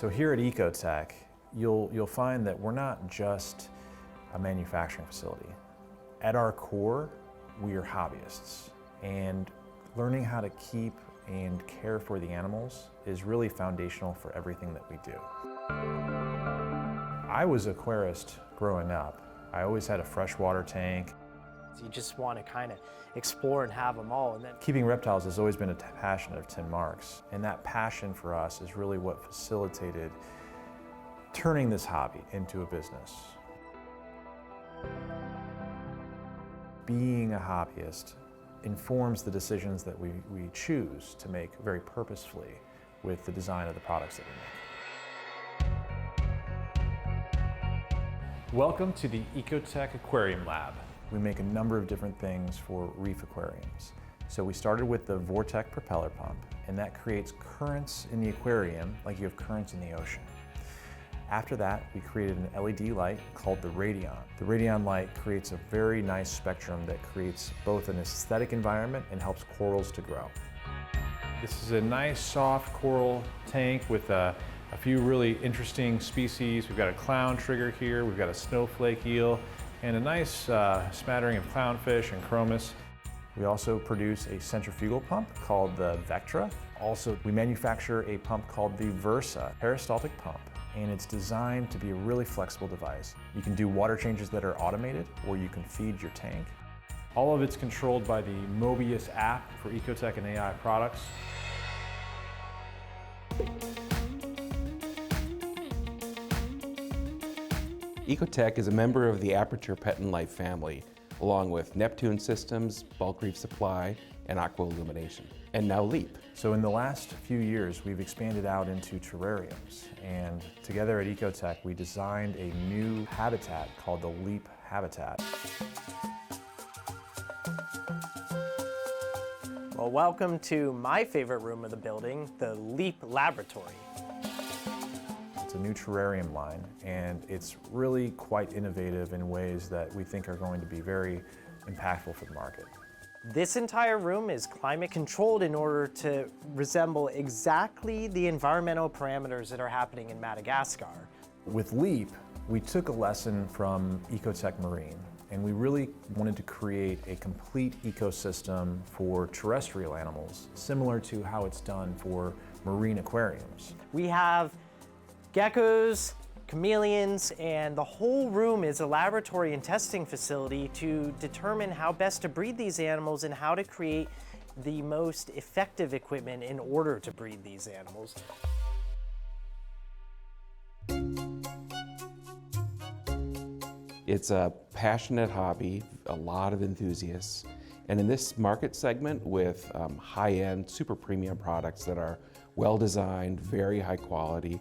So here at EcoTech, you'll find that we're not just a manufacturing facility. At our core, we are hobbyists, and learning how to keep and care for the animals is really foundational for everything that we do. I was an aquarist growing up. I always had a freshwater tank. You just want to kind of explore and have them all. And then Keeping reptiles has always been a passion of Tim Marks, and that passion for us is really what facilitated turning this hobby into a business. Being a hobbyist informs the decisions that we choose to make very purposefully with the design of the products that we make. Welcome to the EcoTech Aquarium Lab. We make a number of different things for reef aquariums. So we started with the Vortec propeller pump, and that creates currents in the aquarium like you have currents in the ocean. After that, we created an LED light called the Radion. The Radion light creates a very nice spectrum that creates both an aesthetic environment and helps corals to grow. This is a nice soft coral tank with a few really interesting species. We've got a clown trigger here, we've got a snowflake eel, and a nice smattering of clownfish and chromis. We also produce a centrifugal pump called the Vectra. Also, we manufacture a pump called the Versa peristaltic pump, and it's designed to be a really flexible device. You can do water changes that are automated, or you can feed your tank. All of it's controlled by the Mobius app for EcoTech and AI products. EcoTech is a member of the Aperture Pet and Life family, along with Neptune Systems, Bulk Reef Supply, and Aqua Illumination, and now Leap. So in the last few years, we've expanded out into terrariums, and together at EcoTech, we designed a new habitat called the Leap Habitat. well, welcome to my favorite room of the building, the Leap Laboratory. It's a new terrarium line, and it's really quite innovative in ways that we think are going to be very impactful for the market. This entire room is climate controlled in order to resemble exactly the environmental parameters that are happening in Madagascar. With Leap, we took a lesson from EcoTech Marine, and we really wanted to create a complete ecosystem for terrestrial animals, similar to how it's done for marine aquariums. We have geckos, chameleons, and the whole room is a laboratory and testing facility to determine how best to breed these animals and how to create the most effective equipment in order to breed these animals. It's a passionate hobby, a lot of enthusiasts, and in this market segment with high-end, super premium products that are well-designed, very high quality,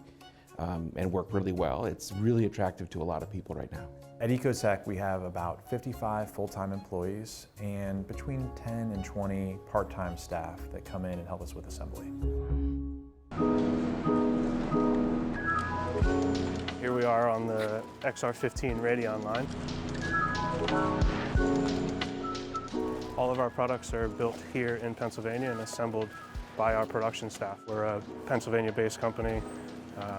and work really well, it's really attractive to a lot of people right now. At EcoTech, we have about 55 full-time employees and between 10 and 20 part-time staff that come in and help us with assembly. Here we are on the XR15 Radion line. All of our products are built here in Pennsylvania and assembled by our production staff. We're a Pennsylvania-based company.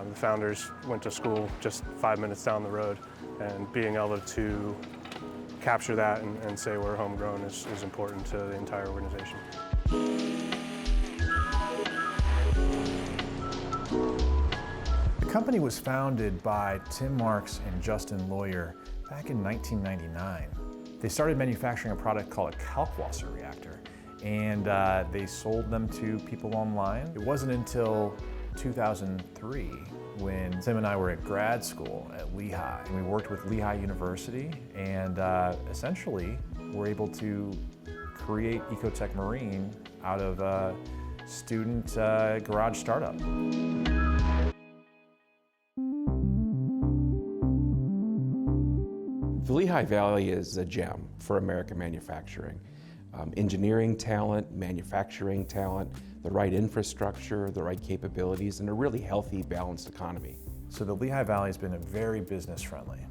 The founders went to school just 5 minutes down the road, and being able to capture that and say we're homegrown is important to the entire organization. The company was founded by Tim Marks and Justin Lawyer back in 1999. They started manufacturing a product called a Kalkwasser reactor, and they sold them to people online. It wasn't until 2003 when Tim and I were at grad school at Lehigh. We worked with Lehigh University and essentially were able to create EcoTech Marine out of a student garage startup. The Lehigh Valley is a gem for American manufacturing. Engineering talent, manufacturing talent, the right infrastructure, the right capabilities, and a really healthy, balanced economy. So the Lehigh Valley has been very business friendly.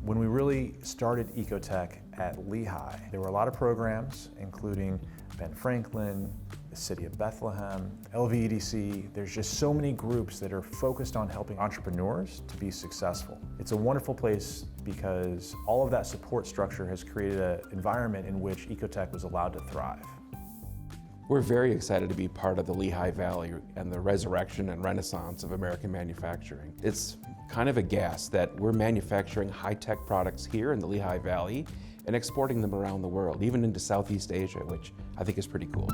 When we really started EcoTech at Lehigh, there were a lot of programs, including Ben Franklin, the City of Bethlehem, LVEDC. There's just so many groups that are focused on helping entrepreneurs to be successful. It's a wonderful place because all of that support structure has created an environment in which EcoTech was allowed to thrive. We're very excited to be part of the Lehigh Valley and the resurrection and renaissance of American manufacturing. It's kind of a gas that we're manufacturing high-tech products here in the Lehigh Valley and exporting them around the world, even into Southeast Asia, which I think is pretty cool.